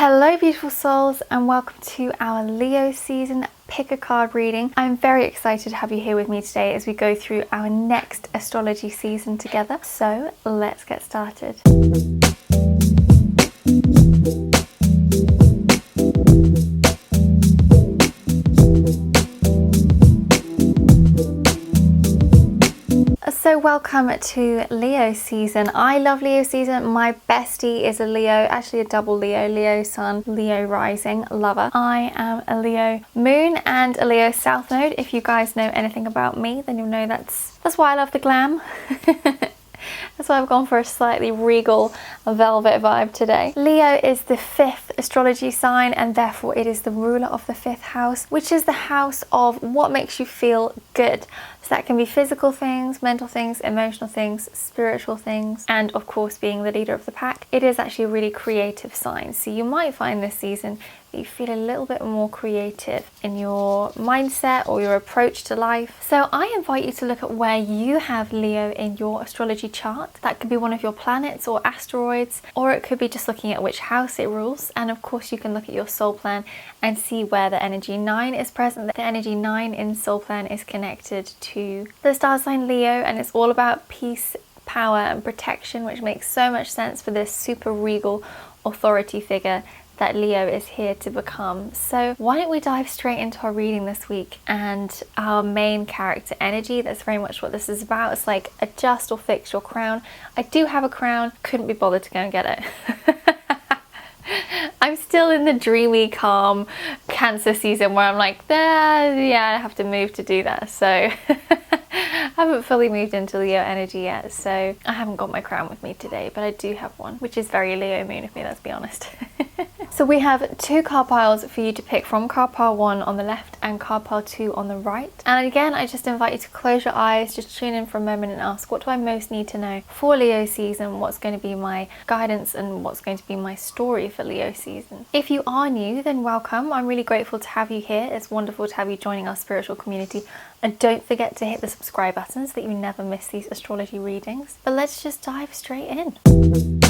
Hello beautiful souls and welcome to our Leo season pick a card reading. I'm very excited to have you here with me today as we go through our next astrology season together. So let's get started. So welcome to Leo season. I love Leo season. My bestie is a Leo, actually a double Leo, Leo sun, Leo rising, lover. I am a Leo moon and a Leo south node. If you guys know anything about me, then you'll know that's why I love the glam. That's why I've gone for a slightly regal velvet vibe today. Leo is the 5th astrology sign and therefore it is the ruler of the 5th house, which is the house of what makes you feel good. So that can be physical things, mental things, emotional things, spiritual things, and of course being the leader of the pack. It is actually a really creative sign. So you might find this season that you feel a little bit more creative in your mindset or your approach to life. So I invite you to look at where you have Leo in your astrology chart. That could be one of your planets or asteroids, or it could be just looking at which house it rules. And of course you can look at your soul plan and see where the energy 9 is present. The energy 9 in soul plan is connected to the star sign Leo, and it's all about peace, power and protection, which makes so much sense for this super regal authority figure that Leo is here to become. So why don't we dive straight into our reading this week and our main character energy. That's very much what this is about. It's like adjust or fix your crown. I do have a crown, couldn't be bothered to go and get it. I'm still in the dreamy, calm Cancer season where I'm like, yeah, I have to move to do that. So I haven't fully moved into Leo energy yet, so I haven't got my crown with me today, but I do have one, which is very Leo moon of me, let's be honest. So we have 2 card piles for you to pick from, card pile 1 on the left and card pile 2 on the right. And again, I just invite you to close your eyes, just tune in for a moment and ask, what do I most need to know for Leo season? What's going to be my guidance and what's going to be my story for Leo season? If you are new, then welcome. I'm really grateful to have you here. It's wonderful to have you joining our spiritual community. And don't forget to hit the subscribe button so that you never miss these astrology readings. But let's just dive straight in.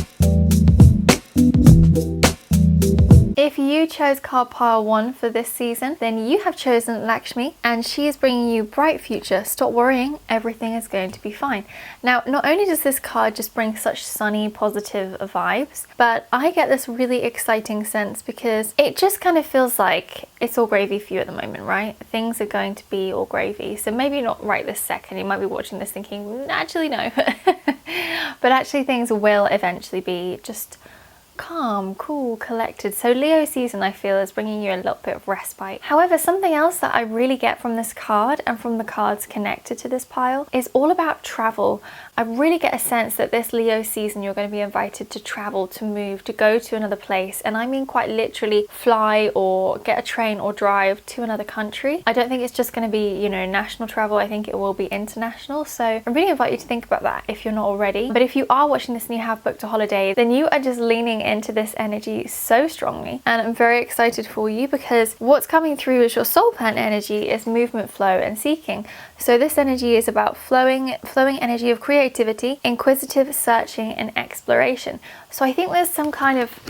If you chose card pile 1 for this season, then you have chosen Lakshmi and she is bringing you bright future. Stop worrying, everything is going to be fine. Now, not only does this card just bring such sunny, positive vibes, but I get this really exciting sense because it just kind of feels like it's all gravy for you at the moment, right? Things are going to be all gravy. So maybe not right this second. You might be watching this thinking, actually no. But actually things will eventually be just calm, cool, collected. So Leo season, I feel, is bringing you a little bit of respite. However, something else that I really get from this card and from the cards connected to this pile is all about travel. I really get a sense that this Leo season you're going to be invited to travel, to move, to go to another place, and I mean quite literally fly or get a train or drive to another country. I don't think it's just going to be, you know, national travel. I think it will be international. So I really invite you to think about that if you're not already. But if you are watching this and you have booked a holiday, then you are just leaning into this energy so strongly, and I'm very excited for you because what's coming through as your soul plan energy is movement, flow and seeking. So this energy is about flowing energy of creativity, inquisitive searching and exploration. So I think there's some kind of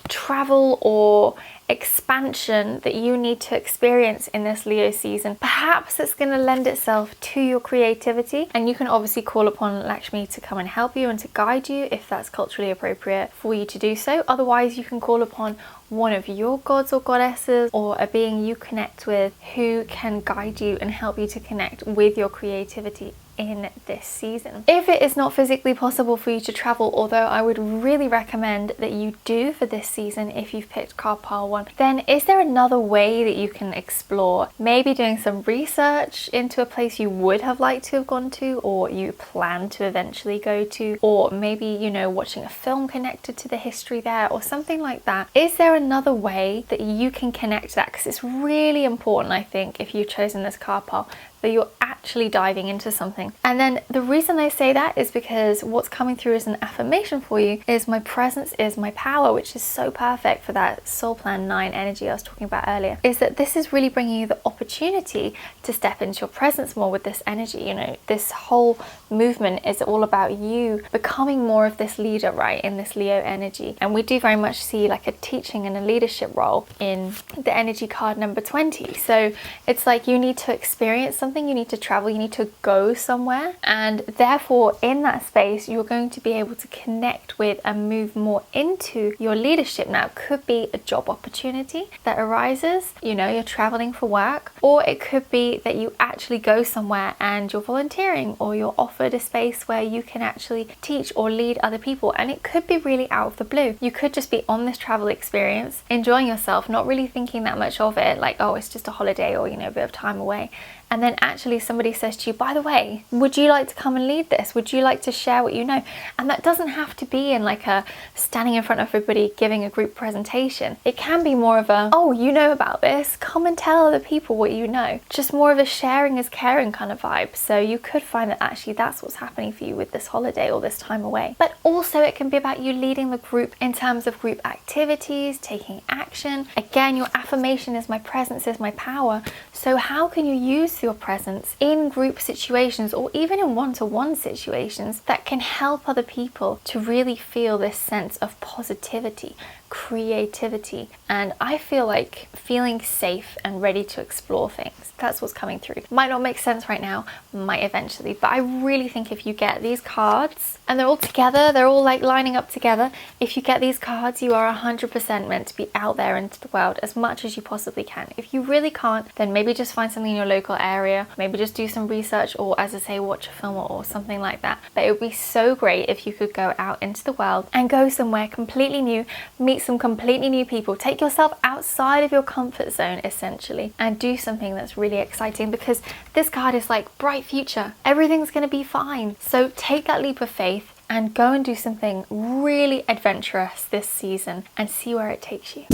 travel or expansion that you need to experience in this Leo season. Perhaps it's going to lend itself to your creativity, and you can obviously call upon Lakshmi to come and help you and to guide you if that's culturally appropriate for you to do so. Otherwise, you can call upon one of your gods or goddesses or a being you connect with who can guide you and help you to connect with your creativity in this season. If it is not physically possible for you to travel, although I would really recommend that you do for this season if you've picked card pile 1, then is there another way that you can explore? Maybe doing some research into a place you would have liked to have gone to or you plan to eventually go to, or maybe, you know, watching a film connected to the history there or something like that. Is there another way that you can connect that? Because it's really important, I think, if you've chosen this card pile, that you're actually diving into something. And then the reason I say that is because what's coming through as an affirmation for you is my presence is my power, which is so perfect for that soul plan 9 energy I was talking about earlier. Is that this is really bringing you the opportunity to step into your presence more with this energy. You know, this whole movement is all about you becoming more of this leader, right, in this Leo energy. And we do very much see like a teaching and a leadership role in the energy card number 20. So it's like you need to experience something, you need to travel, you need to go somewhere, and therefore in that space you're going to be able to connect with and move more into your leadership. Now it could be a job opportunity that arises, you know, you're traveling for work, or it could be that you actually go somewhere and you're volunteering, or you're offered a space where you can actually teach or lead other people. And it could be really out of the blue. You could just be on this travel experience, enjoying yourself, not really thinking that much of it, like, oh, it's just a holiday, or, you know, a bit of time away. And then actually somebody says to you, by the way, would you like to come and lead this? Would you like to share what you know? And that doesn't have to be in like a standing in front of everybody giving a group presentation. It can be more of a, oh, you know about this, come and tell other people what you know. Just more of a sharing is caring kind of vibe. So you could find that actually that's what's happening for you with this holiday or this time away. But also it can be about you leading the group in terms of group activities, taking action. Again, your affirmation is my presence is my power. So how can you use your presence in group situations or even in one-to-one situations that can help other people to really feel this sense of positivity, creativity, and I feel like feeling safe and ready to explore things. That's what's coming through. Might not make sense right now, might eventually, but I really think if you get these cards and they're all together, they're all like lining up together, if you get these cards, you are 100% meant to be out there into the world as much as you possibly can. If you really can't, then maybe just find something in your local area, maybe just do some research, or as I say, watch a film or something like that. But it would be so great if you could go out into the world and go somewhere completely new, meet some completely new people, take yourself outside of your comfort zone essentially, and do something that's really exciting, because this card is like bright future, everything's going to be fine. So take that leap of faith and go and do something really adventurous this season and see where it takes you.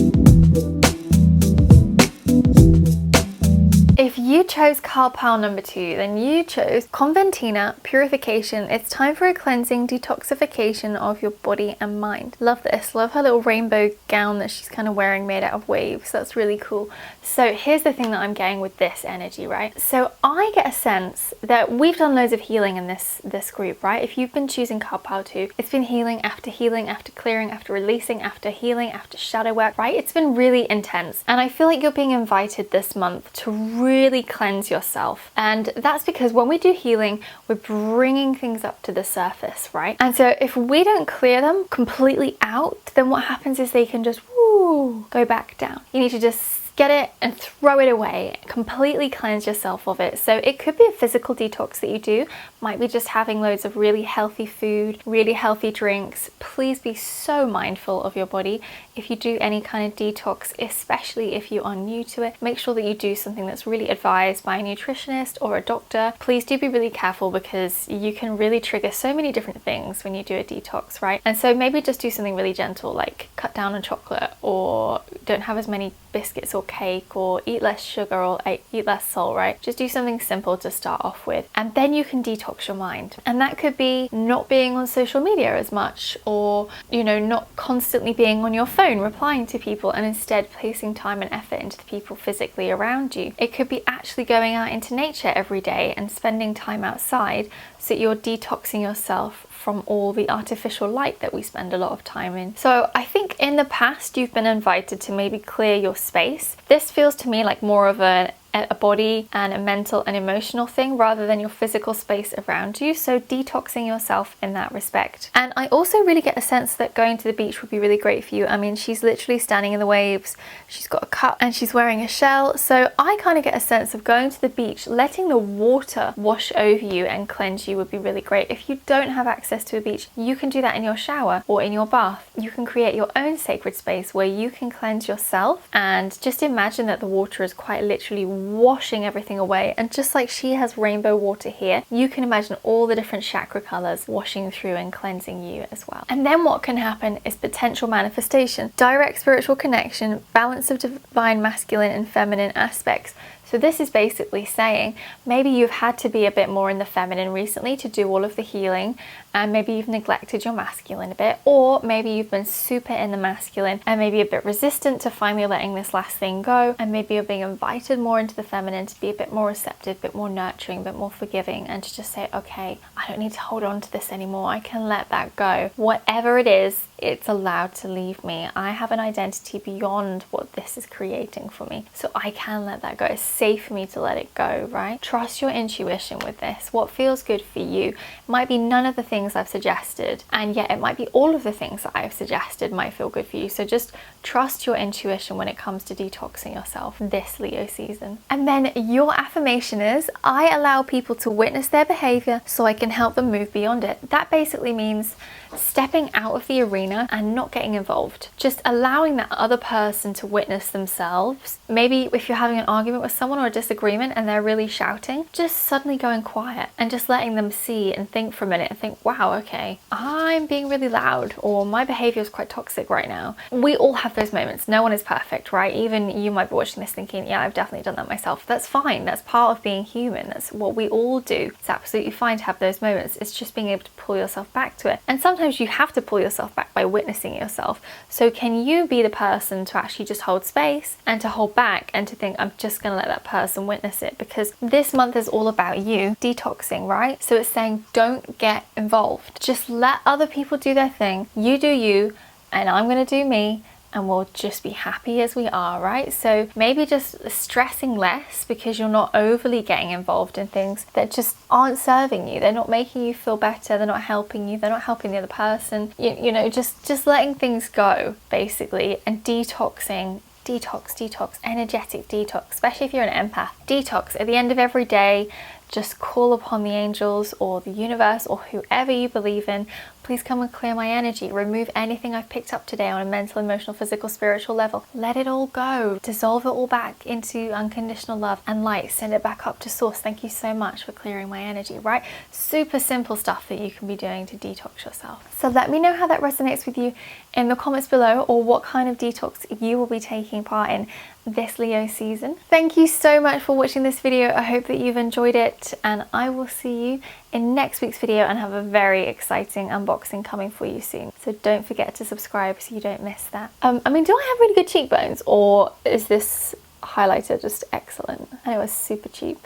If you chose card pile number 2, then you chose Conventina Purification. It's time for a cleansing detoxification of your body and mind. Love this. Love her little rainbow gown that she's kind of wearing made out of waves. That's really cool. So here's the thing that I'm getting with this energy, right? So I get a sense that we've done loads of healing in this group, right? If you've been choosing card pile 2, it's been healing, after clearing, after releasing, after healing, after shadow work, right? It's been really intense. And I feel like you're being invited this month to really cleanse yourself. And that's because when we do healing, we're bringing things up to the surface, right? And so if we don't clear them completely out, then what happens is they can just go back down. You need to just get it and throw it away, completely cleanse yourself of it. So it could be a physical detox that you do, might be just having loads of really healthy food, really healthy drinks. Please be so mindful of your body. If you do any kind of detox, especially if you are new to it, make sure that you do something that's really advised by a nutritionist or a doctor. Please do be really careful, because you can really trigger so many different things when you do a detox, right? And so maybe just do something really gentle, like cut down on chocolate, or don't have as many biscuits or cake, or eat less sugar, or eat less salt, right? Just do something simple to start off with, and then you can detox your mind. And that could be not being on social media as much, or, you know, not constantly being on your phone replying to people, and instead placing time and effort into the people physically around you. It could be actually going out into nature every day and spending time outside, so that you're detoxing yourself from all the artificial light that we spend a lot of time in. So I think in the past you've been invited to maybe clear your space. This feels to me like more of a body and a mental and emotional thing rather than your physical space around you. So detoxing yourself in that respect. And I also really get a sense that going to the beach would be really great for you. I mean, she's literally standing in the waves, she's got a cup and she's wearing a shell. So I kind of get a sense of going to the beach, letting the water wash over you and cleanse you would be really great. If you don't have access to a beach, you can do that in your shower or in your bath. You can create your own sacred space where you can cleanse yourself, and just imagine that the water is quite literally washing everything away. And just like she has rainbow water here, you can imagine all the different chakra colors washing through and cleansing you as well. And then what can happen is potential manifestation, direct spiritual connection, balance of divine masculine and feminine aspects. So this is basically saying maybe you've had to be a bit more in the feminine recently to do all of the healing, and maybe you've neglected your masculine a bit, or maybe you've been super in the masculine and maybe a bit resistant to finally letting this last thing go, and maybe you're being invited more into the feminine to be a bit more receptive, a bit more nurturing, a bit more forgiving, and to just say, okay, I don't need to hold on to this anymore, I can let that go. Whatever it is, it's allowed to leave me. I have an identity beyond what this is creating for me, so I can let that go. It's safe for me to let it go, right? Trust your intuition with this. What feels good for you. It might be none of the things I've suggested, and yet it might be all of the things that I've suggested might feel good for you. So just trust your intuition when it comes to detoxing yourself this Leo season. And then your affirmation is, I allow people to witness their behavior so I can help them move beyond it. That basically means stepping out of the arena and not getting involved. Just allowing that other person to witness themselves. Maybe if you're having an argument with someone or a disagreement and they're really shouting, just suddenly going quiet and just letting them see and think for a minute and think, wow, okay, I'm being really loud, or my behavior is quite toxic right now. We all have those moments. No one is perfect, right? Even you might be watching this thinking, yeah, I've definitely done that myself. That's fine. That's part of being human. That's what we all do. It's absolutely fine to have those moments. It's just being able to pull yourself back to it. And sometimes you have to pull yourself back by witnessing yourself. So can you be the person to actually just hold space and to hold back and to think, I'm just going to let that person witness it? Because this month is all about you detoxing, right? So it's saying don't get involved. Just let other people do their thing. You do you, and I'm going to do me. And we'll just be happy as we are, right? So maybe just stressing less because you're not overly getting involved in things that just aren't serving you. They're not making you feel better. They're not helping you. They're not helping the other person. You know, just letting things go, basically, and detoxing. Detox, energetic detox, especially if you're an empath. Detox at the end of every day. Just call upon the angels or the universe or whoever you believe in. Please come and clear my energy. Remove anything I've picked up today on a mental, emotional, physical, spiritual level. Let it all go. Dissolve it all back into unconditional love and light. Send it back up to source. Thank you so much for clearing my energy, right? Super simple stuff that you can be doing to detox yourself. So let me know how that resonates with you in the comments below, or what kind of detox you will be taking part in this Leo season. Thank you so much for watching this video. I hope that you've enjoyed it, and I will see you in next week's video and have a very exciting unboxing coming for you soon. So don't forget to subscribe so you don't miss that. I mean, do I have really good cheekbones, or is this highlighter just excellent? And it was super cheap.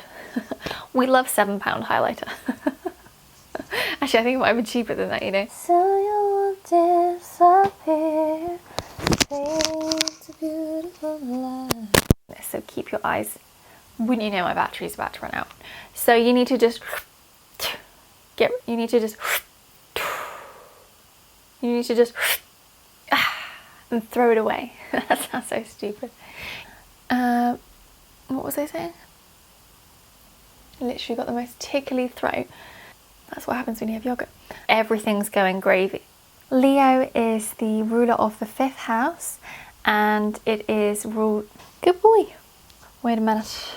We love £7 highlighter. Actually, I think it might have been cheaper than that, you know. So you will disappear. It's a beautiful life. So keep your eyes. Wouldn't you know, my battery's about to run out. So you need to just and throw it away. That sounds so stupid. What was I saying? Literally got the most tickly throat. That's what happens when you have yogurt. Everything's going gravy. Leo is the ruler of the 5th house, and it is ruled... Good boy. Wait a minute.